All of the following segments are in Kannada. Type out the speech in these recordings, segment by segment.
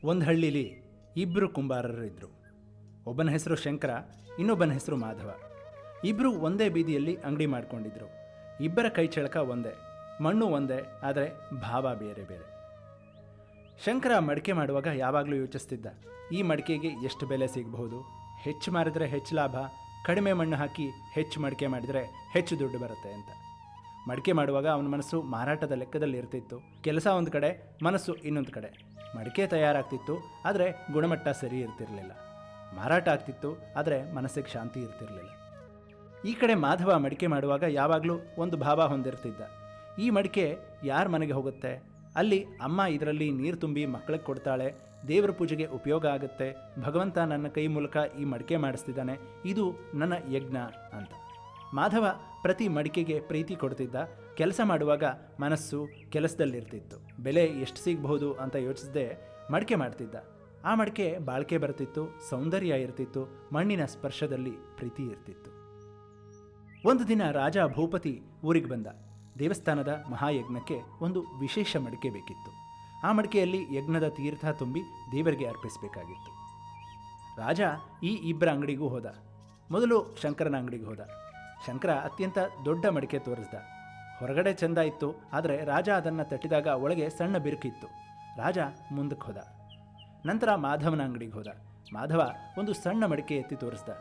ಒಂದು ಹಳ್ಳಿಲಿ ಇಬ್ಬರು ಕುಂಬಾರರಿದ್ದರು. ಒಬ್ಬನ ಹೆಸರು ಶಂಕರ, ಇನ್ನೊಬ್ಬನ ಹೆಸರು ಮಾಧವ. ಇಬ್ಬರು ಒಂದೇ ಬೀದಿಯಲ್ಲಿ ಅಂಗಡಿ ಮಾಡಿಕೊಂಡಿದ್ರು. ಇಬ್ಬರ ಕೈ ಚಳಕ ಒಂದೇ, ಮಣ್ಣು ಒಂದೇ, ಆದರೆ ಭಾವ ಬೇರೆ ಬೇರೆ. ಶಂಕರ ಮಡಿಕೆ ಮಾಡುವಾಗ ಯಾವಾಗಲೂ ಯೋಚಿಸ್ತಿದ್ದ, ಈ ಮಡಿಕೆಗೆ ಎಷ್ಟು ಬೆಲೆ ಸಿಗಬಹುದು, ಹೆಚ್ಚು ಮಾರಿದರೆ ಹೆಚ್ಚು ಲಾಭ, ಕಡಿಮೆ ಮಣ್ಣು ಹಾಕಿ ಹೆಚ್ಚು ಮಡಿಕೆ ಮಾಡಿದರೆ ಹೆಚ್ಚು ದುಡ್ಡು ಬರುತ್ತೆ ಅಂತ. ಮಡಿಕೆ ಮಾಡುವಾಗ ಅವನ ಮನಸ್ಸು ಮಾರಾಟದ ಲೆಕ್ಕದಲ್ಲಿ ಇರ್ತಿತ್ತು. ಕೆಲಸ ಒಂದು ಕಡೆ, ಮನಸ್ಸು ಇನ್ನೊಂದು ಕಡೆ. ಮಡಿಕೆ ತಯಾರಾಗ್ತಿತ್ತು, ಆದರೆ ಗುಣಮಟ್ಟ ಸರಿ ಇರ್ತಿರಲಿಲ್ಲ. ಮಾರಾಟ ಆಗ್ತಿತ್ತು, ಆದರೆ ಮನಸ್ಸಿಗೆ ಶಾಂತಿ ಇರ್ತಿರಲಿಲ್ಲ. ಈ ಕಡೆ ಮಾಧವ ಮಡಿಕೆ ಮಾಡುವಾಗ ಯಾವಾಗಲೂ ಒಂದು ಭಾವ ಹೊಂದಿರ್ತಿದ್ದ, ಈ ಮಡಿಕೆ ಯಾರ ಮನೆಗೆ ಹೋಗುತ್ತೆ, ಅಲ್ಲಿ ಅಮ್ಮ ಇದರಲ್ಲಿ ನೀರು ತುಂಬಿ ಮಕ್ಕಳಿಗೆ ಕೊಡ್ತಾಳೆ, ದೇವರ ಪೂಜೆಗೆ ಉಪಯೋಗ ಆಗುತ್ತೆ, ಭಗವಂತ ನನ್ನ ಕೈ ಮೂಲಕ ಈ ಮಡಿಕೆ ಮಾಡಿಸ್ತಿದ್ದಾನೆ, ಇದು ನನ್ನ ಯಜ್ಞ ಅಂತ. ಮಾಧವ ಪ್ರತಿ ಮಡಿಕೆಗೆ ಪ್ರೀತಿ ಕೊಡ್ತಿದ್ದ. ಕೆಲಸ ಮಾಡುವಾಗ ಮನಸ್ಸು ಕೆಲಸದಲ್ಲಿರ್ತಿತ್ತು. ಬೆಲೆ ಎಷ್ಟು ಸಿಗಬಹುದು ಅಂತ ಯೋಚಿಸದೆ ಮಡಿಕೆ ಮಾಡ್ತಿದ್ದ. ಆ ಮಡಿಕೆ ಬಾಳಿಕೆ ಬರ್ತಿತ್ತು, ಸೌಂದರ್ಯ ಇರ್ತಿತ್ತು, ಮಣ್ಣಿನ ಸ್ಪರ್ಶದಲ್ಲಿ ಪ್ರೀತಿ ಇರ್ತಿತ್ತು. ಒಂದು ದಿನ ರಾಜ ಭೂಪತಿ ಊರಿಗೆ ಬಂದ. ದೇವಸ್ಥಾನದ ಮಹಾಯಜ್ಞಕ್ಕೆ ಒಂದು ವಿಶೇಷ ಮಡಿಕೆ ಬೇಕಿತ್ತು. ಆ ಮಡಿಕೆಯಲ್ಲಿ ಯಜ್ಞದ ತೀರ್ಥ ತುಂಬಿ ದೇವರಿಗೆ ಅರ್ಪಿಸಬೇಕಾಗಿತ್ತು. ರಾಜ ಈ ಇಬ್ಬರ ಅಂಗಡಿಗೂ ಹೋದ. ಮೊದಲು ಶಂಕರನ ಅಂಗಡಿಗೆ ಹೋದ. ಶಂಕರ ಅತ್ಯಂತ ದೊಡ್ಡ ಮಡಿಕೆ ತೋರಿಸ್ದ. ಹೊರಗಡೆ ಚೆಂದ ಇತ್ತು, ಆದರೆ ರಾಜ ಅದನ್ನು ತಟ್ಟಿದಾಗ ಒಳಗೆ ಸಣ್ಣ ಬಿರುಕಿತ್ತು. ರಾಜ ಮುಂದಕ್ಕೆ ಹೋದ. ನಂತರ ಮಾಧವನ ಅಂಗಡಿಗೆ ಹೋದ. ಮಾಧವ ಒಂದು ಸಣ್ಣ ಮಡಿಕೆ ಎತ್ತಿ ತೋರಿಸ್ದ.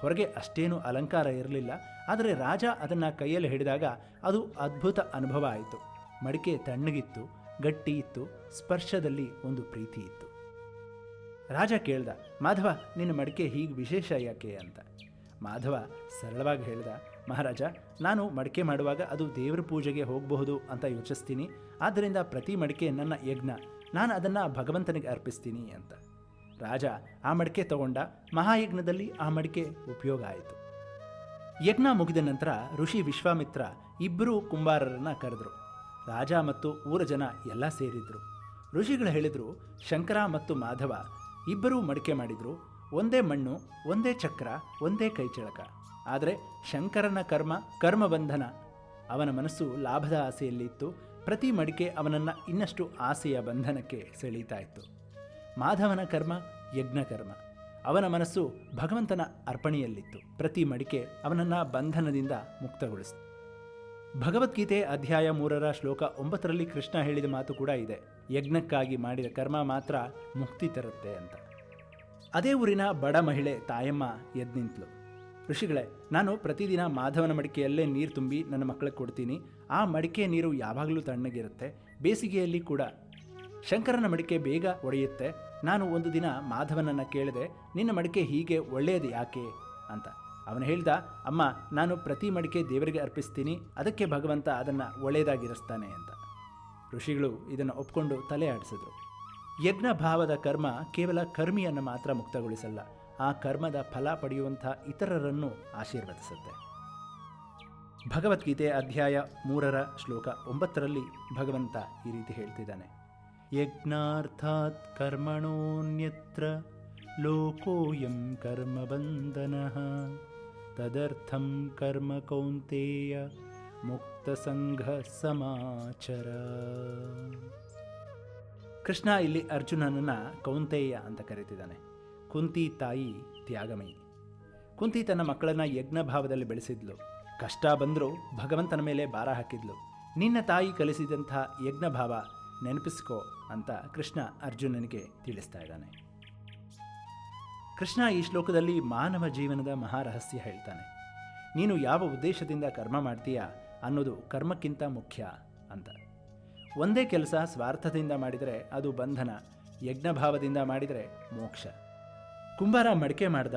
ಹೊರಗೆ ಅಷ್ಟೇನು ಅಲಂಕಾರ ಇರಲಿಲ್ಲ, ಆದರೆ ರಾಜ ಅದನ್ನು ಕೈಯಲ್ಲಿ ಹಿಡಿದಾಗ ಅದು ಅದ್ಭುತ ಅನುಭವ ಆಯಿತು. ಮಡಿಕೆ ತಣ್ಣಗಿತ್ತು, ಗಟ್ಟಿ ಇತ್ತು, ಸ್ಪರ್ಶದಲ್ಲಿ ಒಂದು ಪ್ರೀತಿ ಇತ್ತು. ರಾಜ ಕೇಳ್ದ, ಮಾಧವ, ನಿನ್ನ ಮಡಿಕೆ ಹೀಗೆ ವಿಶೇಷ ಯಾಕೆ ಅಂತ. ಮಾಧವ ಸರಳವಾಗಿ ಹೇಳ್ದ, ಮಹಾರಾಜ, ನಾನು ಮಡಿಕೆ ಮಾಡುವಾಗ ಅದು ದೇವರ ಪೂಜೆಗೆ ಹೋಗಬಹುದು ಅಂತ ಯೋಚಿಸ್ತೀನಿ, ಆದ್ದರಿಂದ ಪ್ರತಿ ಮಡಿಕೆ ನನ್ನ ಯಜ್ಞ, ನಾನು ಅದನ್ನು ಭಗವಂತನಿಗೆ ಅರ್ಪಿಸ್ತೀನಿ ಅಂತ. ರಾಜ ಆ ಮಡಿಕೆ ತಗೊಂಡ. ಮಹಾಯಜ್ಞದಲ್ಲಿ ಆ ಮಡಿಕೆ ಉಪಯೋಗ ಆಯಿತು. ಯಜ್ಞ ಮುಗಿದ ನಂತರ ಋಷಿ ವಿಶ್ವಾಮಿತ್ರ ಇಬ್ಬರೂ ಕುಂಬಾರರನ್ನು ಕರೆದರು. ರಾಜ ಮತ್ತು ಊರ ಜನ ಎಲ್ಲ ಸೇರಿದ್ರು. ಋಷಿಗಳು ಹೇಳಿದರು, ಶಂಕರ ಮತ್ತು ಮಾಧವ ಇಬ್ಬರೂ ಮಡಿಕೆ ಮಾಡಿದರು. ಒಂದೇ ಮಣ್ಣು, ಒಂದೇ ಚಕ್ರ, ಒಂದೇ ಕೈಚಳಕ. ಆದರೆ ಶಂಕರನ ಕರ್ಮಬಂಧನ. ಅವನ ಮನಸ್ಸು ಲಾಭದ ಆಸೆಯಲ್ಲಿತ್ತು. ಪ್ರತಿ ಮಡಿಕೆ ಅವನನ್ನು ಇನ್ನಷ್ಟು ಆಸೆಯ ಬಂಧನಕ್ಕೆ ಸೆಳೀತಾ ಇತ್ತು. ಮಾಧವನ ಕರ್ಮ ಯಜ್ಞಕರ್ಮ. ಅವನ ಮನಸ್ಸು ಭಗವಂತನ ಅರ್ಪಣೆಯಲ್ಲಿತ್ತು. ಪ್ರತಿ ಮಡಿಕೆ ಅವನನ್ನು ಬಂಧನದಿಂದ ಮುಕ್ತಗೊಳಿಸಿತು. ಭಗವದ್ಗೀತೆ ಅಧ್ಯಾಯ 3 ಶ್ಲೋಕ 9 ಕೃಷ್ಣ ಹೇಳಿದ ಮಾತು ಕೂಡ ಇದೆ, ಯಜ್ಞಕ್ಕಾಗಿ ಮಾಡಿದ ಕರ್ಮ ಮಾತ್ರ ಮುಕ್ತಿ ತರುತ್ತೆ ಅಂತ. ಅದೇ ಊರಿನ ಬಡ ಮಹಿಳೆ ತಾಯಮ್ಮ ಎದ್ದು ನಿಂತಳು. ಋಷಿಗಳೇ, ನಾನು ಪ್ರತಿದಿನ ಮಾಧವನ ಮಡಿಕೆಯಲ್ಲೇ ನೀರು ತುಂಬಿ ನನ್ನ ಮಕ್ಕಳಿಗೆ ಕೊಡ್ತೀನಿ. ಆ ಮಡಿಕೆ ನೀರು ಯಾವಾಗಲೂ ತಣ್ಣಗಿರುತ್ತೆ, ಬೇಸಿಗೆಯಲ್ಲಿ ಕೂಡ. ಶಂಕರನ ಮಡಿಕೆ ಬೇಗ ಒಡೆಯುತ್ತೆ. ನಾನು ಒಂದು ದಿನ ಮಾಧವನನ್ನು ಕೇಳಿದೆ, ನಿನ್ನ ಮಡಿಕೆ ಹೀಗೆ ಒಳ್ಳೆಯದು ಯಾಕೆ ಅಂತ. ಅವನು ಹೇಳ್ದ, ಅಮ್ಮ, ನಾನು ಪ್ರತಿ ಮಡಿಕೆ ದೇವರಿಗೆ ಅರ್ಪಿಸ್ತೀನಿ, ಅದಕ್ಕೆ ಭಗವಂತ ಅದನ್ನು ಒಳ್ಳೆಯದಾಗಿರಿಸ್ತಾನೆ ಅಂತ. ಋಷಿಗಳು ಇದನ್ನು ಒಪ್ಕೊಂಡು ತಲೆ ಆಡಿಸಿದ್ರು. ಯಜ್ಞ ಭಾವದ ಕರ್ಮ ಕೇವಲ ಕರ್ಮಿಯನ್ನು ಮಾತ್ರ ಮುಕ್ತಗೊಳಿಸಲ್ಲ, ಆ ಕರ್ಮದ ಫಲ ಪಡೆಯುವಂಥ ಇತರರನ್ನು ಆಶೀರ್ವದಿಸುತ್ತೆ. ಭಗವದ್ಗೀತೆ ಅಧ್ಯಾಯ 3 ಶ್ಲೋಕ 9 ಭಗವಂತ ಈ ರೀತಿ ಹೇಳ್ತಿದ್ದಾನೆ, ಯಜ್ಞಾರ್ಥಾತ್ ಕರ್ಮಣೋನ್ಯತ್ರ ಲೋಕೋಯಂ ಕರ್ಮಬಂಧನಃ ತದರ್ಥಂ ಕರ್ಮ ಕೌಂತೇಯ ಮುಕ್ತ ಸಂಘ ಸಮಾಚರ. ಕೃಷ್ಣ ಇಲ್ಲಿ ಅರ್ಜುನನನ್ನು ಕೌಂತೇಯ ಅಂತ ಕರೀತಿದ್ದಾನೆ. ಕುಂತಿ ತಾಯಿ ತ್ಯಾಗಮಯಿ. ಕುಂತಿ ತನ್ನ ಮಕ್ಕಳನ್ನು ಯಜ್ಞ ಭಾವದಲ್ಲಿ ಬೆಳೆಸಿದ್ಲು. ಕಷ್ಟ ಬಂದರೂ ಭಗವಂತನ ಮೇಲೆ ಭಾರ ಹಾಕಿದ್ಲು. ನಿನ್ನ ತಾಯಿ ಕಲಿಸಿದಂಥ ಯಜ್ಞ ಭಾವ ನೆನಪಿಸ್ಕೋ ಅಂತ ಕೃಷ್ಣ ಅರ್ಜುನನಿಗೆ ತಿಳಿಸ್ತಾ ಇದ್ದಾನೆ. ಕೃಷ್ಣ ಈ ಶ್ಲೋಕದಲ್ಲಿ ಮಾನವ ಜೀವನದ ಮಹಾರಹಸ್ಯ ಹೇಳ್ತಾನೆ. ನೀನು ಯಾವ ಉದ್ದೇಶದಿಂದ ಕರ್ಮ ಮಾಡ್ತೀಯಾ ಅನ್ನೋದು ಕರ್ಮಕ್ಕಿಂತ ಮುಖ್ಯ ಅಂತ. ಒಂದೇ ಕೆಲಸ ಸ್ವಾರ್ಥದಿಂದ ಮಾಡಿದರೆ ಅದು ಬಂಧನ, ಯಜ್ಞಭಾವದಿಂದ ಮಾಡಿದರೆ ಮೋಕ್ಷ. ಕುಂಬಾರ ಮಡಿಕೆ ಮಾಡ್ದ,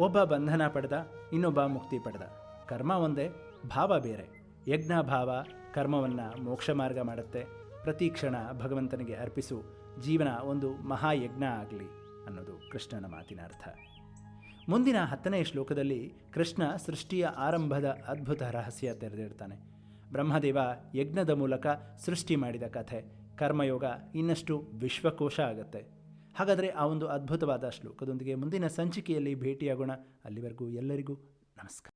ಒಬ್ಬ ಬಂಧನ ಪಡೆದ, ಇನ್ನೊಬ್ಬ ಮುಕ್ತಿ ಪಡೆದ. ಕರ್ಮ ಒಂದೇ, ಭಾವ ಬೇರೆ. ಯಜ್ಞ ಭಾವ ಕರ್ಮವನ್ನು ಮೋಕ್ಷ ಮಾರ್ಗ ಮಾಡುತ್ತೆ. ಪ್ರತಿ ಕ್ಷಣ ಭಗವಂತನಿಗೆ ಅರ್ಪಿಸು, ಜೀವನ ಒಂದು ಮಹಾಯಜ್ಞ ಆಗಲಿ ಅನ್ನೋದು ಕೃಷ್ಣನ ಮಾತಿನ ಅರ್ಥ. ಮುಂದಿನ 10ನೇ ಶ್ಲೋಕದಲ್ಲಿ ಕೃಷ್ಣ ಸೃಷ್ಟಿಯ ಆರಂಭದ ಅದ್ಭುತ ರಹಸ್ಯ ತೆರೆದಿಡ್ತಾನೆ. ಬ್ರಹ್ಮದೇವ ಯಜ್ಞದ ಮೂಲಕ ಸೃಷ್ಟಿ ಮಾಡಿದ ಕಥೆ, ಕರ್ಮಯೋಗ ಇನ್ನಷ್ಟು ವಿಶ್ವಕೋಶ ಆಗುತ್ತೆ. ಹಾಗಾದರೆ ಆ ಒಂದು ಅದ್ಭುತವಾದ ಶ್ಲೋಕದೊಂದಿಗೆ ಮುಂದಿನ ಸಂಚಿಕೆಯಲ್ಲಿ ಭೇಟಿಯಾಗೋಣ. ಅಲ್ಲಿವರೆಗೂ ಎಲ್ಲರಿಗೂ ನಮಸ್ಕಾರ.